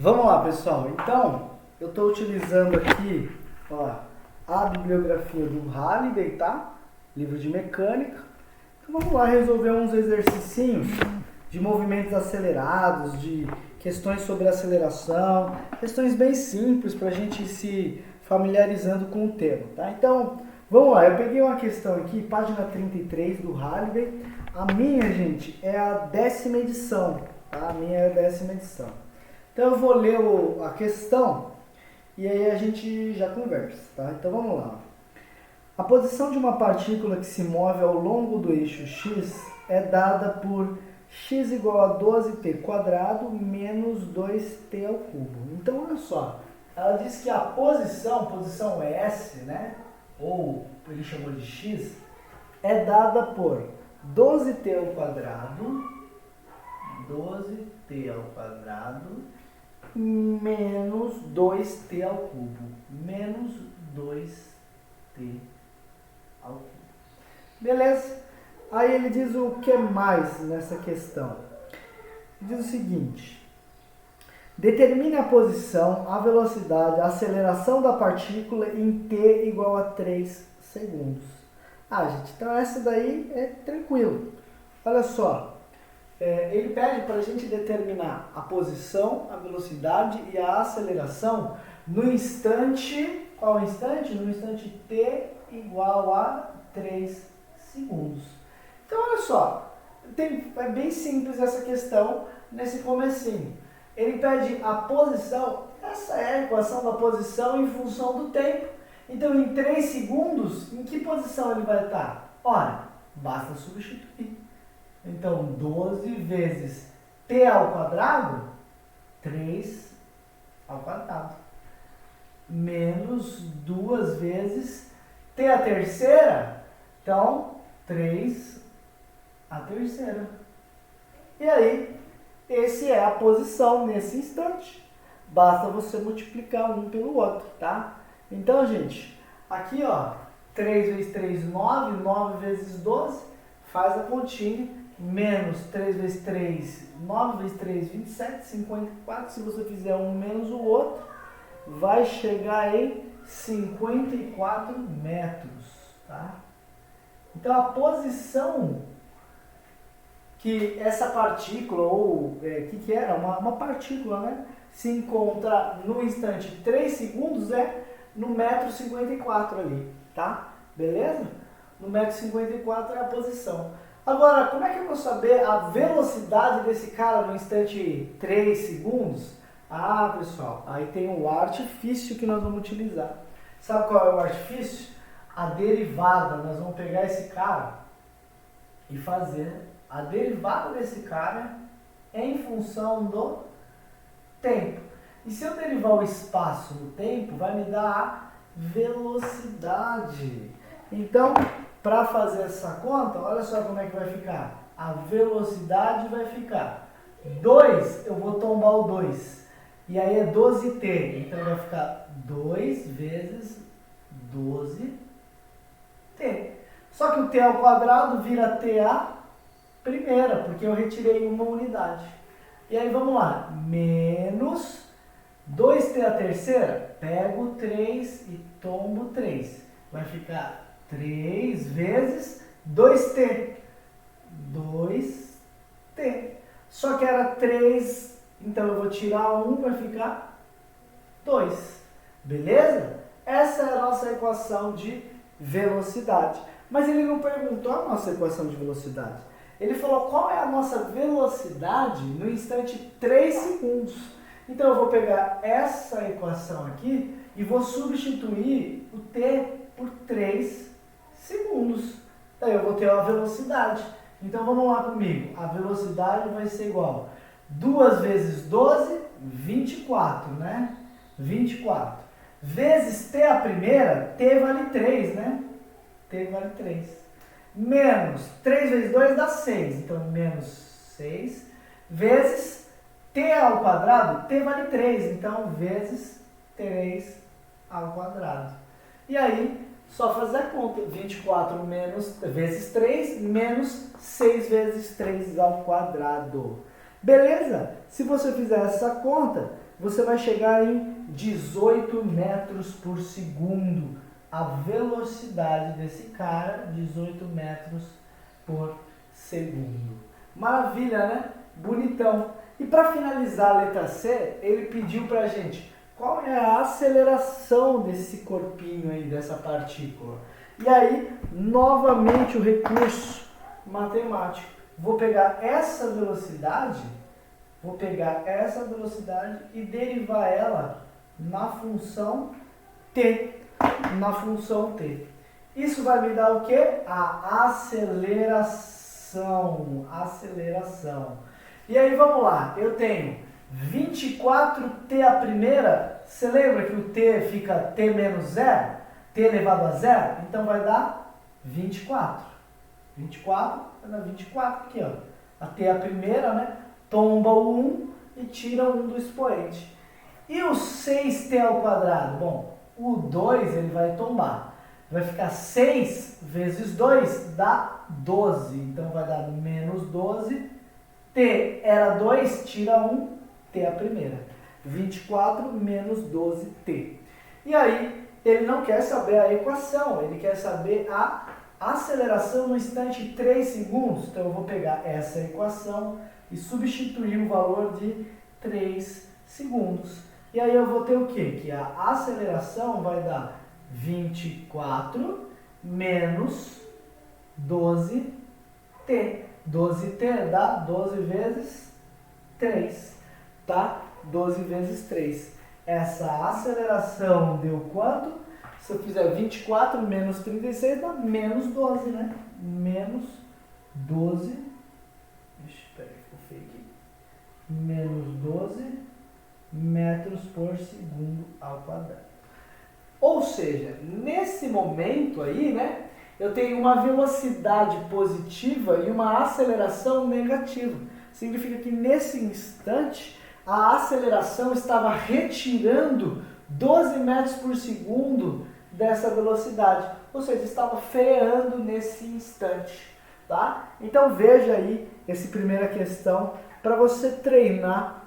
Vamos lá, pessoal. Então, eu estou utilizando aqui, ó, a bibliografia do Halliday, tá? Livro de mecânica. Então, vamos lá resolver uns exercicinhos de movimentos acelerados, de questões sobre aceleração, questões bem simples para a gente ir se familiarizando com o tema, tá? Então, vamos lá. Eu peguei uma questão aqui, página 33 do Halliday. A minha, gente, é a 10ª edição, tá? A minha é a 10ª edição. Então eu vou ler a questão e aí a gente já conversa, tá? Então vamos lá. A posição de uma partícula que se move ao longo do eixo x é dada por x igual a 12t² menos 2t ao cubo. Então olha só, ela diz que a posição S, né? Ou ele chamou de x, é dada por 12t ao quadrado menos 2t ao cubo. Menos 2t ao cubo. Beleza? Aí ele diz o que mais nessa questão? Ele diz o seguinte. Determine a posição, a velocidade, a aceleração da partícula em t igual a 3 segundos. Ah, gente, então essa daí é tranquilo. Olha só. Ele pede para a gente determinar a posição, a velocidade e a aceleração no instante, qual instante? No instante t igual a 3 segundos. Então, olha só, é bem simples essa questão nesse comecinho. Ele pede a posição, essa é a equação da posição em função do tempo. Então, em 3 segundos, em que posição ele vai estar? Ora, basta substituir. Então, 12 vezes t ao quadrado, 3 ao quadrado. Menos 2 vezes t à terceira, então, 3 à terceira. E aí, esse é a posição nesse instante. Basta você multiplicar um pelo outro, tá? Então, gente, aqui, ó, 3 vezes 3, 9, 9 vezes 12, faz a continha. Menos 3 vezes 3, 9 vezes 3, 27, 54. Se você fizer um menos o outro, vai chegar em 54 metros, tá? Então, a posição que essa partícula, ou que era? Uma partícula, né? Se encontra no instante 3 segundos é no metro 54 ali, tá? Beleza? No metro 54 é a posição. Agora, como é que eu vou saber a velocidade desse cara no instante 3 segundos? Ah, pessoal, aí tem o artifício que nós vamos utilizar. Sabe qual é o artifício? A derivada. Nós vamos pegar esse cara e fazer a derivada desse cara em função do tempo. E se eu derivar o espaço do tempo, vai me dar a velocidade. Então, para fazer essa conta, olha só como é que vai ficar. A velocidade vai ficar 2, eu vou tombar o 2. E aí é 12t. Então vai ficar 2 vezes 12t. Só que o t ao quadrado vira t à primeira, porque eu retirei uma unidade. E aí vamos lá. Menos 2t à terceira. Pego 3 e tombo 3. Vai ficar 3 vezes 2t. 2t. Só que era 3, então eu vou tirar 1, vai ficar 2. Beleza? Essa é a nossa equação de velocidade. Mas ele não perguntou a nossa equação de velocidade. Ele falou qual é a nossa velocidade no instante 3 segundos. Então eu vou pegar essa equação aqui e vou substituir o t por 3 segundos. Daí eu vou ter a velocidade. Então vamos lá comigo. A velocidade vai ser igual a 2 vezes 12, 24, né? 24. Vezes t a primeira, t vale 3, né? T vale 3. Menos 3 vezes 2 dá 6. Então menos 6. Vezes t ao quadrado, t vale 3. Então vezes 3 ao quadrado. E aí, só fazer a conta. 24 vezes 3, menos 6 vezes 3 ao quadrado. Beleza? Se você fizer essa conta, você vai chegar em 18 metros por segundo. A velocidade desse cara, 18 metros por segundo. Maravilha, né? Bonitão. E para finalizar a letra C, ele pediu pra gente qual é a aceleração desse corpinho aí, dessa partícula. E aí, novamente o recurso matemático. Vou pegar essa velocidade e derivar ela na função t. Isso vai me dar o quê? A aceleração. E aí vamos lá, eu tenho 24t a primeira. Você lembra que o t fica t menos 0? T elevado a 0? Então vai dar 24. 24 vai dar 24 aqui, ó. A t a primeira, né? Tomba o 1 e tira 1 do expoente. E o 6t ao quadrado? Bom, o 2 ele vai tombar. Vai ficar 6 vezes 2 dá 12. Então vai dar menos 12. T era 2, tira 1, t a primeira. 24 menos 12t. E aí, ele não quer saber a equação, ele quer saber a aceleração no instante 3 segundos. Então eu vou pegar essa equação e substituir o valor de 3 segundos. E aí eu vou ter o quê? Que a aceleração vai dar 24 menos 12t. 12t dá 12 vezes 3, tá? 12 vezes 3. Essa aceleração deu quanto? Se eu fizer 24 menos 36 dá menos 12, né? Menos 12. Espera aí, ficou feio aqui. Menos 12 metros por segundo ao quadrado. Ou seja, nesse momento aí, né, eu tenho uma velocidade positiva e uma aceleração negativa. Significa que nesse instante a aceleração estava retirando 12 metros por segundo dessa velocidade. Ou seja, estava freando nesse instante. Tá? Então veja aí essa primeira questão para você treinar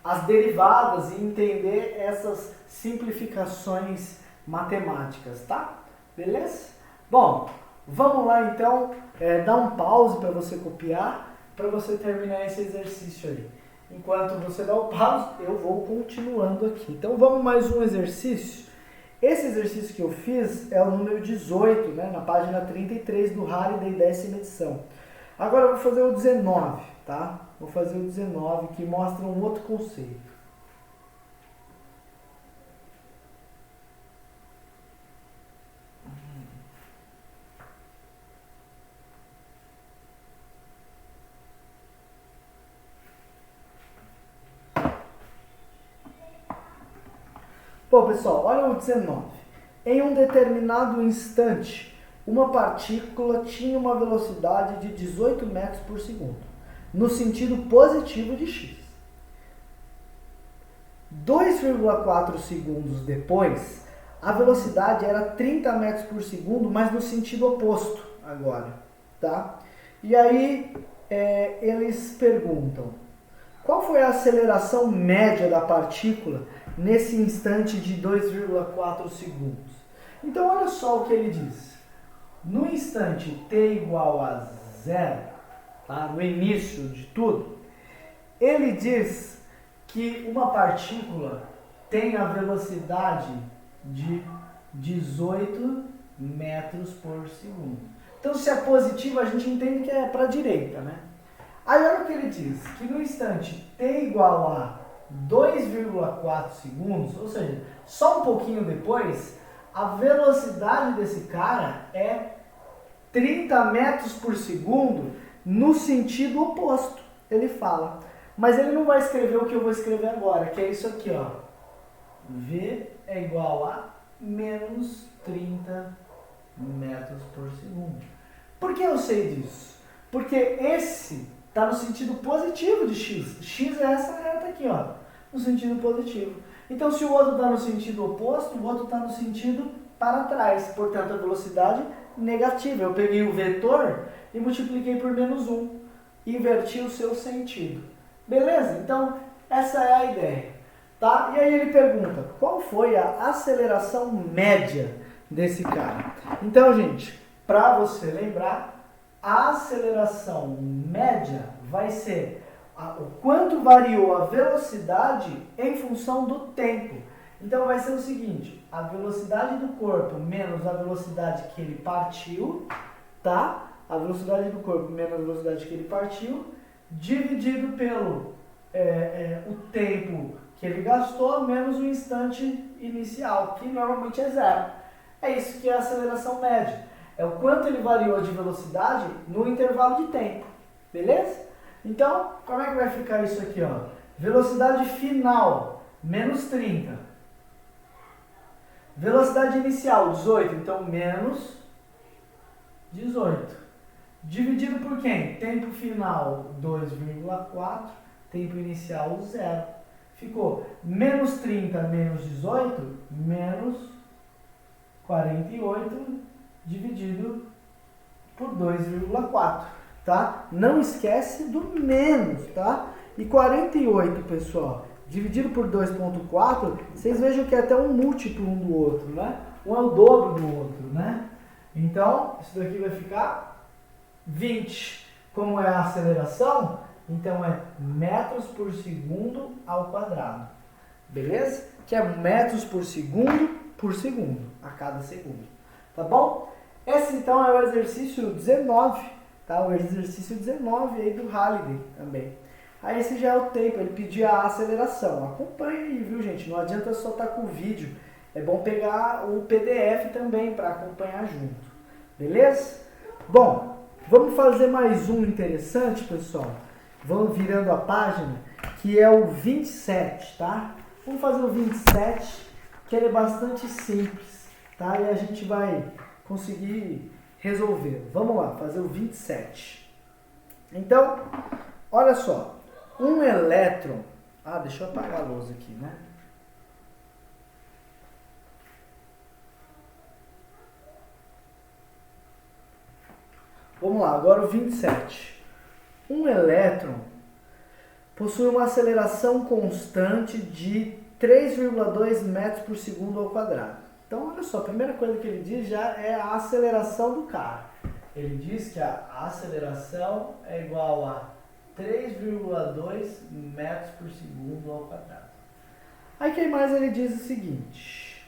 as derivadas e entender essas simplificações matemáticas, tá? Beleza? Bom, vamos lá então, dar um pause para você copiar, para você terminar esse exercício aí. Enquanto você dá o pause, eu vou continuando aqui. Então vamos mais um exercício. Esse exercício que eu fiz é o número 18, né, na página 33 do Halliday, 10ª edição. Agora eu vou fazer o 19, tá? Vou fazer o 19 que mostra um outro conceito. Bom, pessoal, olha o 19. Em um determinado instante, uma partícula tinha uma velocidade de 18 metros por segundo, no sentido positivo de x. 2,4 segundos depois, a velocidade era 30 metros por segundo, mas no sentido oposto agora, tá? E aí eles perguntam, qual foi a aceleração média da partícula nesse instante de 2,4 segundos? Então olha só o que ele diz. No instante t igual a 0, tá? No início de tudo, ele diz que uma partícula tem a velocidade de 18 metros por segundo. Então se é positivo, a gente entende que é para a direita, né? Aí olha o que ele diz, que no instante t igual a 2,4 segundos, ou seja, só um pouquinho depois, a velocidade desse cara é 30 metros por segundo no sentido oposto, ele fala. Mas ele não vai escrever o que eu vou escrever agora, que é isso aqui, ó. V é igual a menos 30 metros por segundo. Por que eu sei disso? Porque esse está no sentido positivo de x. X é essa reta aqui, ó, no sentido positivo. Então, se o outro está no sentido oposto, o outro está no sentido para trás. Portanto, a velocidade negativa. Eu peguei o vetor e multipliquei por menos 1. invertir o seu sentido. Beleza? Então, essa é a ideia. Tá? E aí ele pergunta, qual foi a aceleração média desse cara? Então, gente, para você lembrar, a aceleração média vai ser o quanto variou a velocidade em função do tempo. Então vai ser o seguinte, a velocidade do corpo menos a velocidade que ele partiu, tá? A velocidade do corpo menos a velocidade que ele partiu, dividido pelo o tempo que ele gastou menos o instante inicial, que normalmente é zero. É isso que é a aceleração média. É o quanto ele variou de velocidade no intervalo de tempo. Beleza? Então, como é que vai ficar isso aqui? Ó? Velocidade final, menos 30. Velocidade inicial, 18. Então, menos 18. Dividido por quem? Tempo final, 2,4. Tempo inicial, 0. Ficou menos 30 menos 18, menos 48 dividido por 2,4, tá? Não esquece do menos, tá? E 48, pessoal, dividido por 2,4, vocês vejam que é até um múltiplo um do outro, né? Um é o dobro do outro, né? Então, isso daqui vai ficar 20. Como é a aceleração, então é metros por segundo ao quadrado. Beleza? Que é metros por segundo, a cada segundo. Tá bom? Esse então é o exercício 19, tá? O exercício 19 aí do Halliday também. Aí esse já é o tempo, ele pediu a aceleração. Acompanha aí, viu, gente? Não adianta só estar com o vídeo. É bom pegar o PDF também para acompanhar junto. Beleza? Bom, vamos fazer mais um interessante, pessoal. Vamos virando a página, que é o 27, tá? Vamos fazer o 27, que ele é bastante simples, tá? E a gente vai conseguir resolver. Vamos lá, fazer o 27. Então, olha só. Um elétron... deixa eu apagar a luz aqui, né? Vamos lá, agora o 27. Um elétron possui uma aceleração constante de 3,2 metros por segundo ao quadrado. Então, olha só, a primeira coisa que ele diz já é a aceleração do cara. Ele diz que a aceleração é igual a 3,2 metros por segundo ao quadrado. Aí, que mais ele diz o seguinte.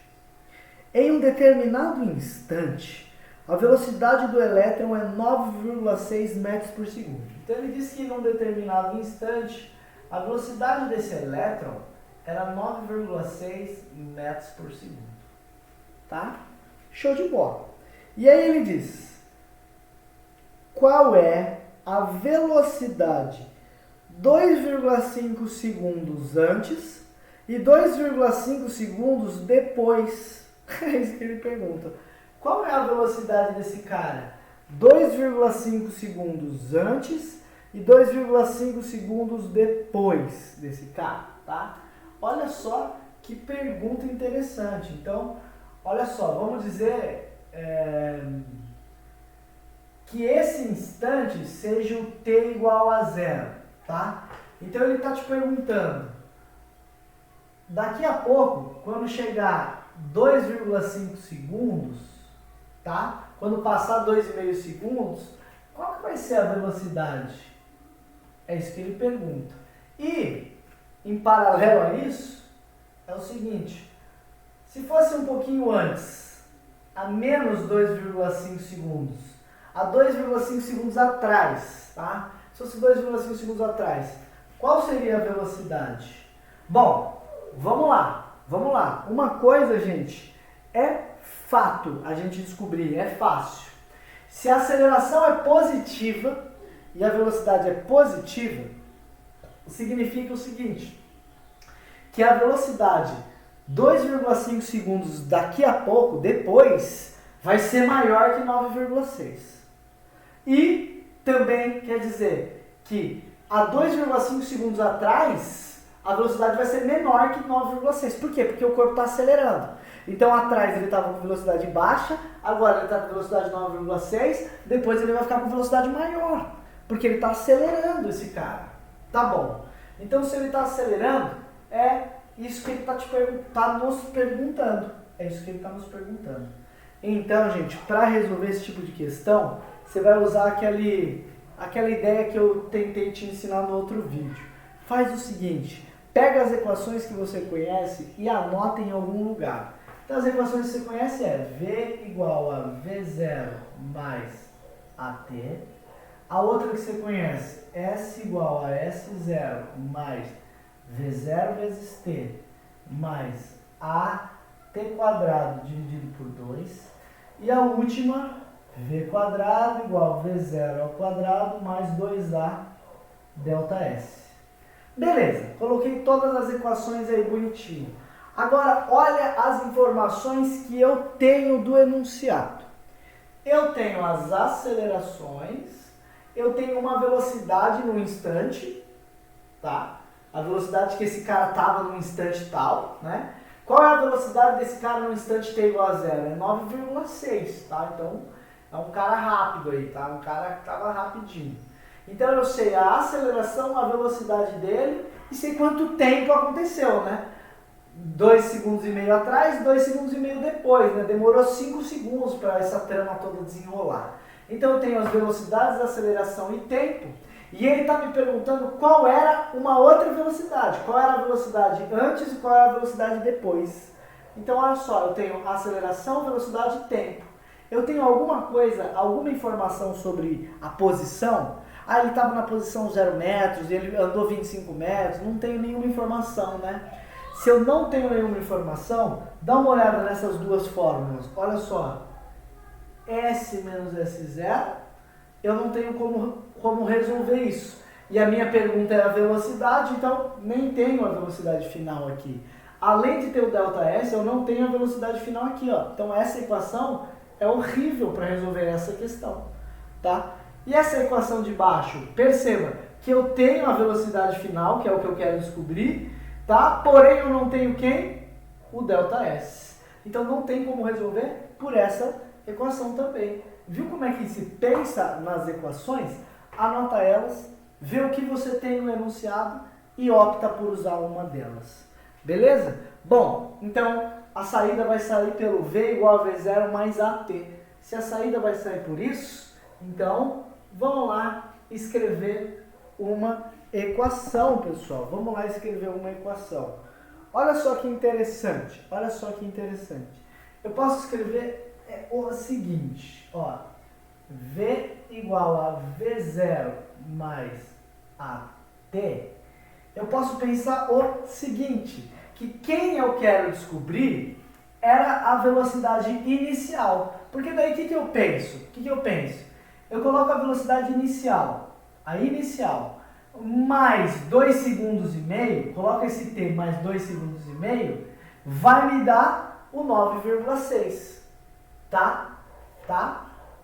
Em um determinado instante, a velocidade do elétron é 9,6 metros por segundo. Então, ele diz que em um determinado instante, a velocidade desse elétron era 9,6 metros por segundo. Tá? Show de bola. E aí ele diz, qual é a velocidade 2,5 segundos antes e 2,5 segundos depois? É isso que ele pergunta. Qual é a velocidade desse cara? 2,5 segundos antes e 2,5 segundos depois desse cara, tá? Olha só que pergunta interessante. Então, olha só, vamos dizer que esse instante seja o t igual a 0, tá? Então ele está te perguntando, daqui a pouco, quando chegar 2,5 segundos, tá? Quando passar 2,5 segundos, qual que vai ser a velocidade? É isso que ele pergunta. E, em paralelo a isso, é o seguinte, se fosse um pouquinho antes, a menos 2,5 segundos, a 2,5 segundos atrás, tá? Se fosse 2,5 segundos atrás, qual seria a velocidade? Bom, vamos lá. Uma coisa, gente, é fato a gente descobrir, é fácil. Se a aceleração é positiva e a velocidade é positiva, significa o seguinte, que a velocidade 2,5 segundos daqui a pouco, depois, vai ser maior que 9,6. E também quer dizer que a 2,5 segundos atrás, a velocidade vai ser menor que 9,6. Por quê? Porque o corpo está acelerando. Então atrás ele estava com velocidade baixa, agora ele está com velocidade 9,6, depois ele vai ficar com velocidade maior. Porque ele está acelerando esse cara. Tá bom. Então, se ele está acelerando, é isso que ele está nos perguntando. É isso que ele está nos perguntando. Então, gente, para resolver esse tipo de questão, você vai usar aquela ideia que eu tentei te ensinar no outro vídeo. Faz o seguinte, pega as equações que você conhece e anota em algum lugar. Então, as equações que você conhece é V igual a V0 mais AT. A outra que você conhece, S igual a S0 mais V0 vezes T mais AT quadrado dividido por 2. E a última, V quadrado igual a V0 ao quadrado mais 2A delta S. Beleza, coloquei todas as equações aí bonitinho. Agora, olha as informações que eu tenho do enunciado. Eu tenho as acelerações, eu tenho uma velocidade no instante, tá? A velocidade que esse cara estava no instante tal, né? Qual é a velocidade desse cara no instante t igual a 0? É 9,6, tá? Então, é um cara rápido aí, tá? Um cara que estava rapidinho. Então, eu sei a aceleração, a velocidade dele e sei quanto tempo aconteceu, né? 2 segundos e meio atrás, 2 segundos e meio depois, né? Demorou 5 segundos para essa trama toda desenrolar. Então eu tenho as velocidades, aceleração e tempo, e ele está me perguntando qual era uma outra velocidade, qual era a velocidade antes e qual era a velocidade depois. Então olha só, eu tenho aceleração, velocidade e tempo. Eu tenho alguma coisa, alguma informação sobre a posição? Ah, ele estava na posição 0 metros, ele andou 25 metros, não tenho nenhuma informação, né? Se eu não tenho nenhuma informação, dá uma olhada nessas duas fórmulas. Olha só, S menos S0, eu não tenho como resolver isso. E a minha pergunta era a velocidade, então nem tenho a velocidade final aqui. Além de ter o ΔS, eu não tenho a velocidade final aqui, ó. Então essa equação é horrível para resolver essa questão, tá? E essa equação de baixo, perceba que eu tenho a velocidade final, que é o que eu quero descobrir, tá? Porém eu não tenho quem? O ΔS. Então não tem como resolver por essa equação também. Viu como é que se pensa nas equações? Anota elas, vê o que você tem no enunciado e opta por usar uma delas. Beleza? Bom, então a saída vai sair pelo V igual a V0 mais AT. Se a saída vai sair por isso, então vamos lá escrever uma equação, pessoal. Vamos lá escrever uma equação. Olha só que interessante, olha só que interessante. Eu posso escrever o seguinte, ó, V igual a V0 mais AT. Eu posso pensar o seguinte, que quem eu quero descobrir era a velocidade inicial. Porque daí o que eu penso? Eu coloco a velocidade inicial, a inicial, mais 2 segundos e meio, coloca esse T mais 2 segundos e meio, vai me dar o 9,6, tá?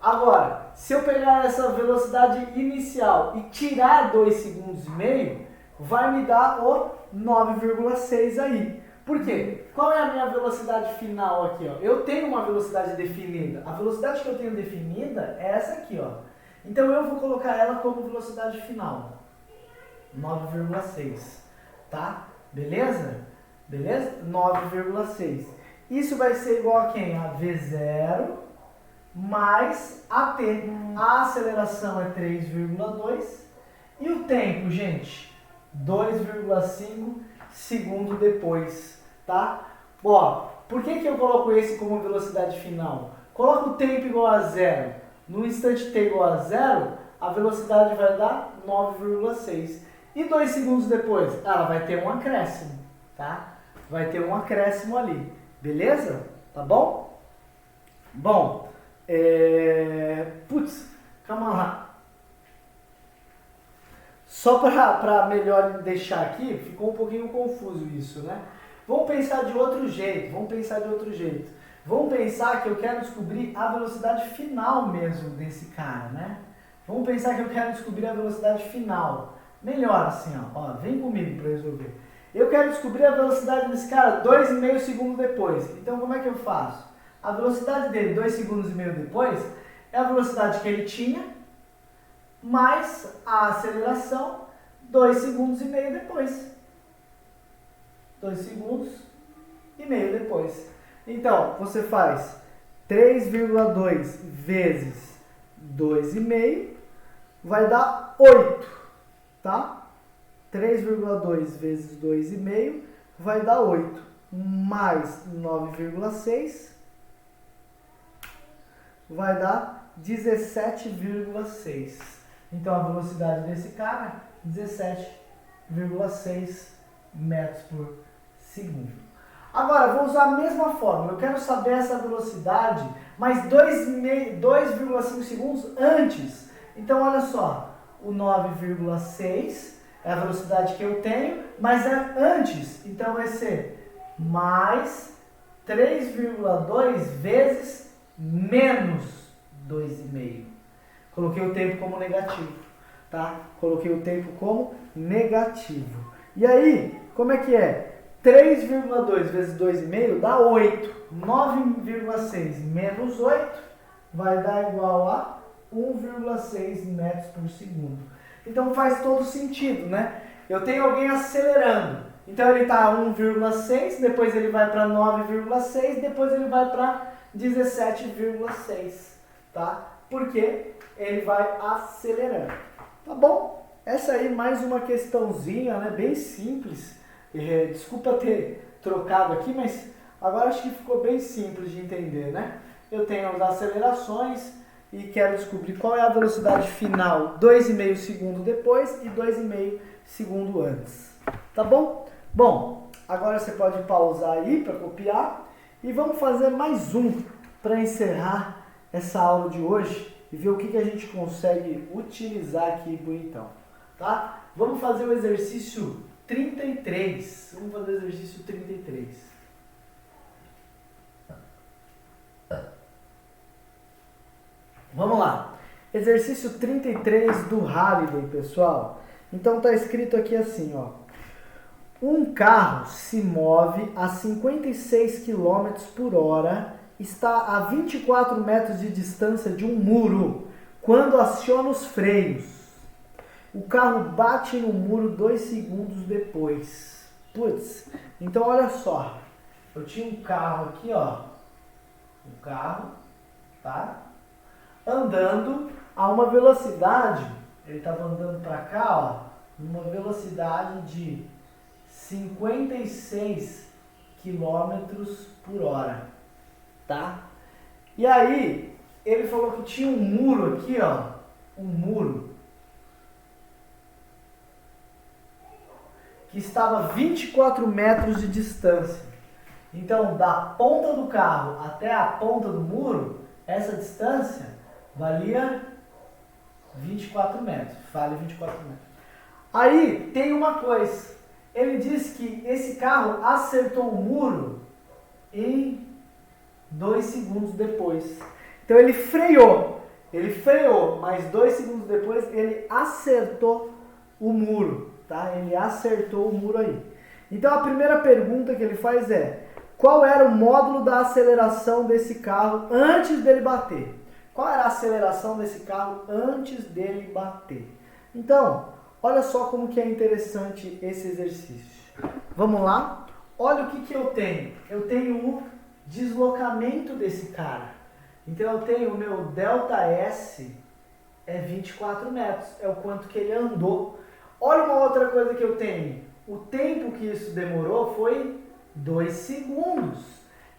Agora, se eu pegar essa velocidade inicial e tirar 2 segundos e meio, vai me dar o 9,6 aí. Por quê? Qual é a minha velocidade final aqui, ó? Eu tenho uma velocidade definida. A velocidade que eu tenho definida é essa aqui, ó. Então eu vou colocar ela como velocidade final. 9,6, tá? Beleza? Beleza? 9,6. Isso vai ser igual a quem? A V0 mais AT. A aceleração é 3,2 e o tempo, gente, 2,5 segundos depois, tá? Ó, por que eu coloco esse como velocidade final? Coloco o tempo igual a 0. No instante t igual a 0, a velocidade vai dar 9,6. E 2 segundos depois, ela vai ter um acréscimo, tá? Vai ter um acréscimo ali, beleza? Tá bom? Bom, putz, calma lá. Só para melhor deixar aqui, ficou um pouquinho confuso isso, né? Vamos pensar de outro jeito, Vamos pensar que eu quero descobrir a velocidade final mesmo desse cara, né? Vamos pensar que eu quero descobrir a velocidade final. Melhor assim, ó, vem comigo para resolver. Eu quero descobrir a velocidade desse cara 2,5 segundos depois. Então como é que eu faço? A velocidade dele 2,5 segundos depois é a velocidade que ele tinha mais a aceleração 2 segundos e meio depois. 2 segundos e meio depois. Então, você faz 3,2 vezes 2,5 vai dar 8, tá? 3,2 vezes 2,5 vai dar 8, mais 9,6 vai dar 17,6. Então a velocidade desse cara, 17,6 metros por segundo. Agora, vou usar a mesma fórmula. Eu quero saber essa velocidade, mas 2,5 segundos antes. Então, olha só, o 9,6 é a velocidade que eu tenho, mas é antes. Então, vai ser mais 3,2 vezes menos 2,5. Coloquei o tempo como negativo, tá? Coloquei o tempo como negativo. E aí, como é que é? 3,2 vezes 2,5 dá 8. 9,6 menos 8 vai dar igual a 1,6 metros por segundo. Então faz todo sentido, né? Eu tenho alguém acelerando. Então ele está a 1,6, depois ele vai para 9,6, depois ele vai para 17,6, tá? Porque ele vai acelerando. Tá bom? Essa aí mais uma questãozinha, né? Bem simples. Desculpa ter trocado aqui, mas agora acho que ficou bem simples de entender, né? Eu tenho as acelerações e quero descobrir qual é a velocidade final 2,5 segundo depois e 2,5 segundo antes. Tá bom? Bom, agora você pode pausar aí para copiar e vamos fazer mais um para encerrar essa aula de hoje e ver o que a gente consegue utilizar aqui bonitão, tá? Vamos fazer o exercício 33. Vamos fazer o exercício 33. Vamos lá. Exercício 33 do Halliday, pessoal. Então tá escrito aqui assim, ó. Um carro se move a 56 km por hora, está a 24 metros de distância de um muro, quando aciona os freios. O carro bate no muro 2 segundos depois. Putz, então olha só. Eu tinha um carro aqui, ó. Um carro, tá? Andando a uma velocidade. Ele estava andando para cá, ó. Numa velocidade de 56 quilômetros por hora. Tá? E aí, ele falou que tinha um muro aqui, ó. Um muro. Que estava a 24 metros de distância. Então, da ponta do carro até a ponta do muro, essa distância valia 24 metros. Vale 24 metros. Aí, tem uma coisa. Ele disse que esse carro acertou o muro em 2 segundos depois. Então, ele freou, mas 2 segundos depois ele acertou o muro. Tá? Ele acertou o muro aí. Então a primeira pergunta que ele faz é: qual era o módulo da aceleração desse carro antes dele bater? Qual era a aceleração desse carro antes dele bater? Então, olha só como que é interessante esse exercício. Vamos lá? Olha o que eu tenho. Eu tenho o deslocamento desse cara. Então eu tenho o meu ΔS é 24 metros. É o quanto que ele andou. Olha uma outra coisa que eu tenho. O tempo que isso demorou foi 2 segundos.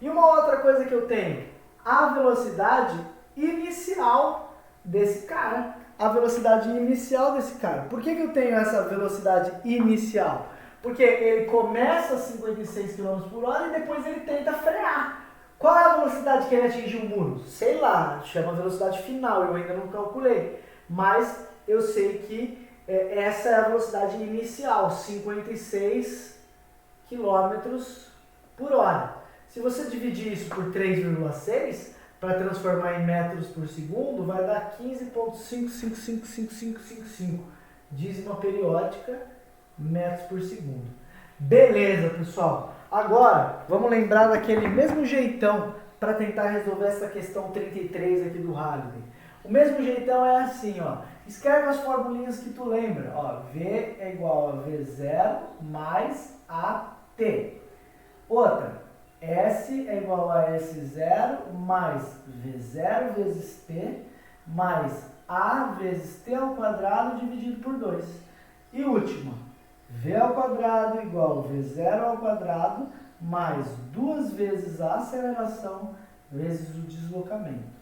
E uma outra coisa que eu tenho. A velocidade inicial desse cara. A velocidade inicial desse cara. Por que eu tenho essa velocidade inicial? Porque ele começa a 56 km por hora e depois ele tenta frear. Qual é a velocidade que ele atinge o muro? Sei lá, chama velocidade final, eu ainda não calculei. Mas eu sei que essa é a velocidade inicial, 56 km por hora. Se você dividir isso por 3,6, para transformar em metros por segundo, vai dar 15,5555555, dízima periódica, metros por segundo. Beleza, pessoal. Agora, vamos lembrar daquele mesmo jeitão para tentar resolver essa questão 33 aqui do Halliday. O mesmo jeitão é assim, ó. Escreve as formulinhas que tu lembra. Ó, V é igual a V0 mais AT. Outra, S é igual a S0 mais V0 vezes T mais A vezes T ao quadrado dividido por 2. E última, V ao quadrado igual a V0 ao quadrado mais 2 vezes a aceleração vezes o deslocamento.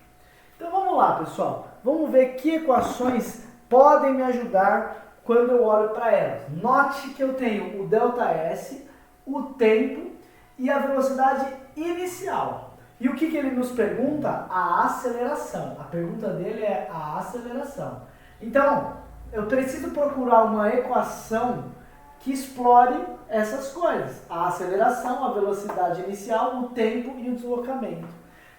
Então vamos lá, pessoal. Vamos ver que equações podem me ajudar quando eu olho para elas. Note que eu tenho o ΔS, o tempo e a velocidade inicial. E o que ele nos pergunta? A aceleração. A pergunta dele é a aceleração. Então, eu preciso procurar uma equação que explore essas coisas. A aceleração, a velocidade inicial, o tempo e o deslocamento.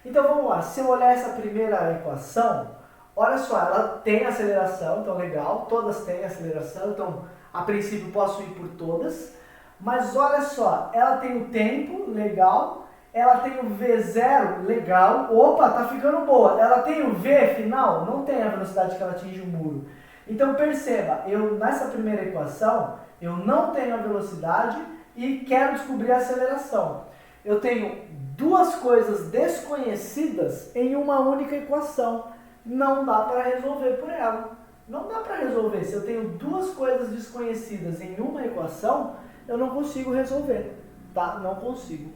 Então vamos lá, se eu olhar essa primeira equação, olha só, ela tem aceleração, então legal, todas têm aceleração, então a princípio posso ir por todas. Mas olha só, ela tem o tempo, legal, ela tem o V0, legal, opa, tá ficando boa. Ela tem o V final, não tem a velocidade que ela atinge o muro. Então perceba, nessa primeira equação, eu não tenho a velocidade e quero descobrir a aceleração. Eu tenho duas coisas desconhecidas em uma única equação. Não dá para resolver por ela. Não dá para resolver. Se eu tenho duas coisas desconhecidas em uma equação, eu não consigo resolver, tá? Não consigo.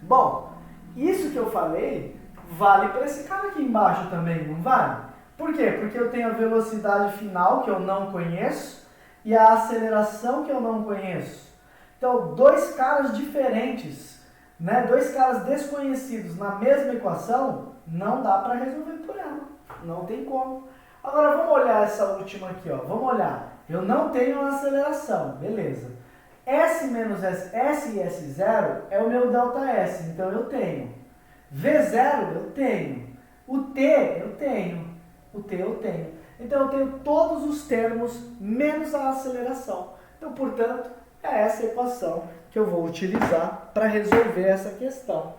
Bom, isso que eu falei vale para esse cara aqui embaixo também, não vale? Por quê? Porque eu tenho a velocidade final, que eu não conheço, e a aceleração, que eu não conheço. Então, dois caras diferentes, né? Dois caras desconhecidos na mesma equação, não dá para resolver por ela. Não tem como. Agora, vamos olhar essa última aqui, ó. Vamos olhar. Eu não tenho a aceleração, beleza. S menos S, S e S0 é o meu ΔS, então eu tenho. V0 eu tenho. O T eu tenho. O T eu tenho. Então eu tenho todos os termos menos a aceleração. Então, portanto, é essa equação que eu vou utilizar para resolver essa questão.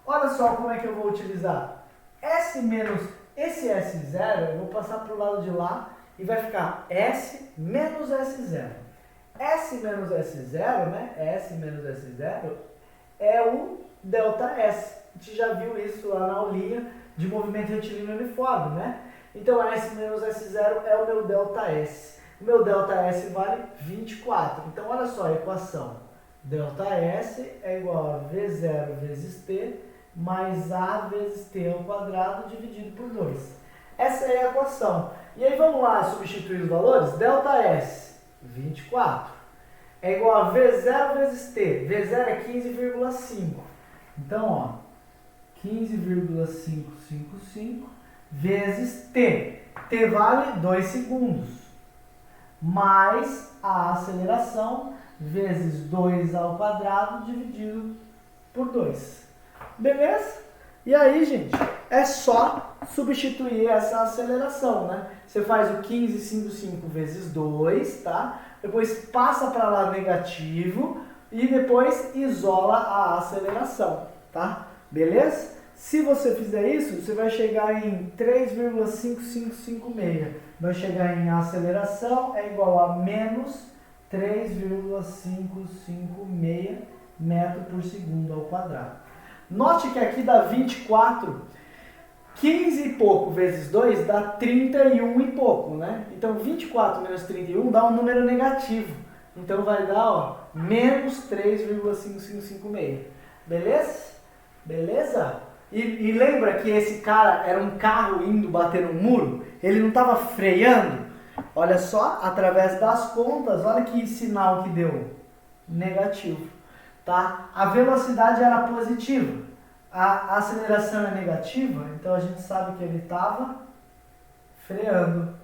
Olha só como é que eu vou utilizar. S menos esse S0, eu vou passar para o lado de lá e vai ficar S menos S0. S menos S0, né? S menos S0 é o ΔS. A gente já viu isso lá na aulinha de movimento retilíneo uniforme, né? Então, S menos S0 é o meu ΔS. O meu ΔS vale 24. Então, olha só a equação. ΔS é igual a V0 vezes T mais A vezes T ao quadrado dividido por 2. Essa é a equação. E aí, vamos lá substituir os valores? ΔS, 24, é igual a V0 vezes T. V0 é 15,5. Então, ó, 15,555 vezes T. T vale 2 segundos. Mais a aceleração vezes 2 ao quadrado dividido por 2. Beleza? E aí, gente, é só substituir essa aceleração, né? Você faz o 15,55 vezes 2, tá? Depois passa para lá negativo e depois isola a aceleração, tá? Beleza? Se você fizer isso, você vai chegar em 3,5556. Vai chegar em aceleração é igual a menos 3,556 metro por segundo ao quadrado. Note que aqui dá 24, 15 e pouco vezes 2 dá 31 e pouco, né? Então 24 menos 31 dá um número negativo. Então vai dar, ó, menos 3,5556. Beleza? Beleza? E lembra que esse cara era um carro indo bater no muro? Ele não estava freando? Olha só, através das contas, olha que sinal que deu. Negativo. Tá? A velocidade era positiva. A aceleração é negativa, então a gente sabe que ele estava freando.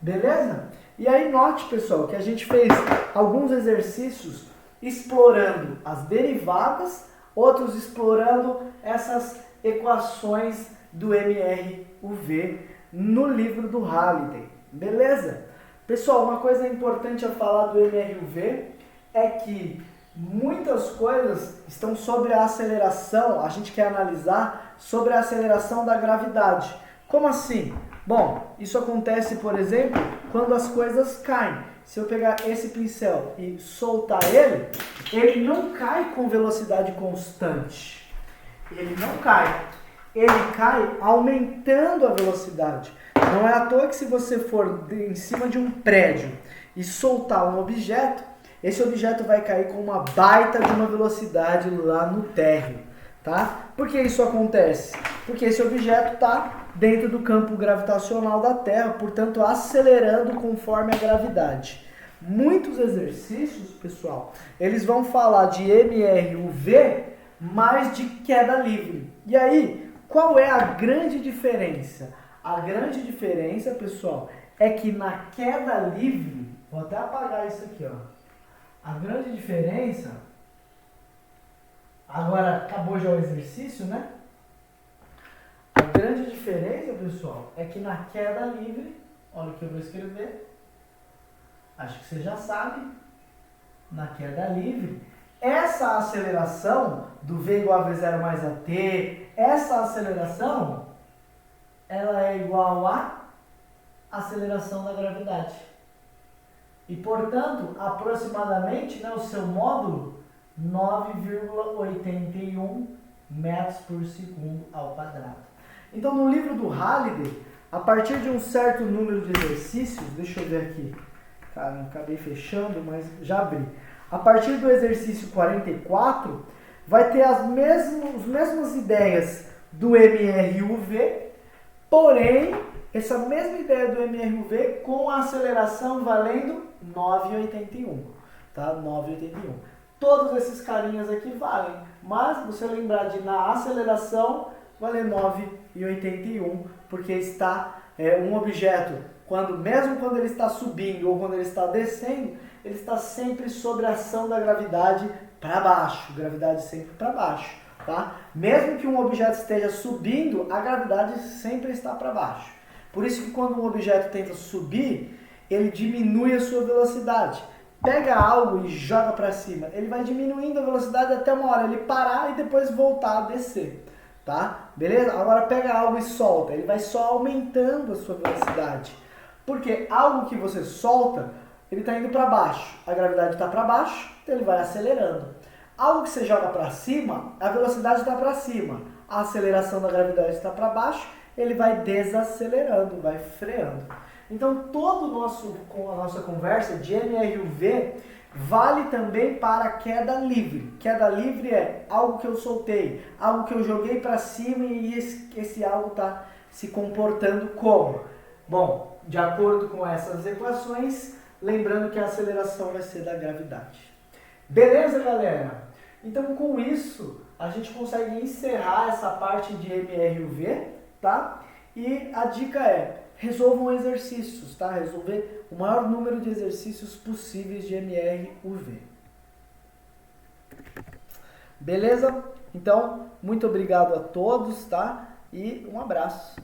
Beleza? E aí note, pessoal, que a gente fez alguns exercícios explorando as derivadas, outros explorando essas equações do MRUV no livro do Halliday. Beleza? Pessoal, uma coisa importante a falar do MRUV é que muitas coisas estão sobre a aceleração, a gente quer analisar sobre a aceleração da gravidade. Como assim? Bom, isso acontece, por exemplo, quando as coisas caem. Se eu pegar esse pincel e soltar ele, ele não cai com velocidade constante. Ele não cai. Ele cai aumentando a velocidade. Não é à toa que se você for em cima de um prédio e soltar um objeto, esse objeto vai cair com uma baita de uma velocidade lá no térreo, tá? Por que isso acontece? Porque esse objeto está dentro do campo gravitacional da Terra, portanto acelerando conforme a gravidade. Muitos exercícios, pessoal, eles vão falar de MRUV, mas de queda livre. E aí, qual é a grande diferença? A grande diferença, pessoal, é que na queda livre, vou até apagar isso aqui, ó. A grande diferença, agora acabou já o exercício, né? A grande diferença, pessoal, é que na queda livre, olha o que eu vou escrever, acho que você já sabe, na queda livre, essa aceleração do V igual a V0 mais AT, essa aceleração, ela é igual à aceleração da gravidade. E, portanto, aproximadamente, né, o seu módulo, 9,81 metros por segundo ao quadrado. Então, no livro do Halliday, a partir de um certo número de exercícios, deixa eu ver aqui, cara, acabei fechando, mas já abri. A partir do exercício 44, vai ter as mesmas ideias do MRUV, porém, essa mesma ideia do MRUV com a aceleração valendo 9,81, tá? 9,81. Todos esses carinhas aqui valem, mas você lembrar de na aceleração valer 9,81, porque está um objeto, mesmo quando ele está subindo ou quando ele está descendo, ele está sempre sob a ação da gravidade para baixo, gravidade sempre para baixo, tá? Mesmo que um objeto esteja subindo, a gravidade sempre está para baixo. Por isso que quando um objeto tenta subir, ele diminui a sua velocidade. Pega algo e joga para cima, ele vai diminuindo a velocidade até uma hora ele parar e depois voltar a descer, tá? Beleza? Agora pega algo e solta, ele vai só aumentando a sua velocidade. Porque algo que você solta, ele está indo para baixo, a gravidade está para baixo, então ele vai acelerando. Algo que você joga para cima, a velocidade está para cima, a aceleração da gravidade está para baixo, ele vai desacelerando, vai freando. Então, toda a nossa conversa de MRUV vale também para queda livre. Queda livre é algo que eu soltei, algo que eu joguei para cima e esse algo está se comportando como? Bom, de acordo com essas equações, lembrando que a aceleração vai ser da gravidade. Beleza, galera? Então, com isso, a gente consegue encerrar essa parte de MRUV, tá? E a dica é, resolvam exercícios, tá? Resolver o maior número de exercícios possíveis de MRUV. Beleza? Então, muito obrigado a todos, tá? E um abraço.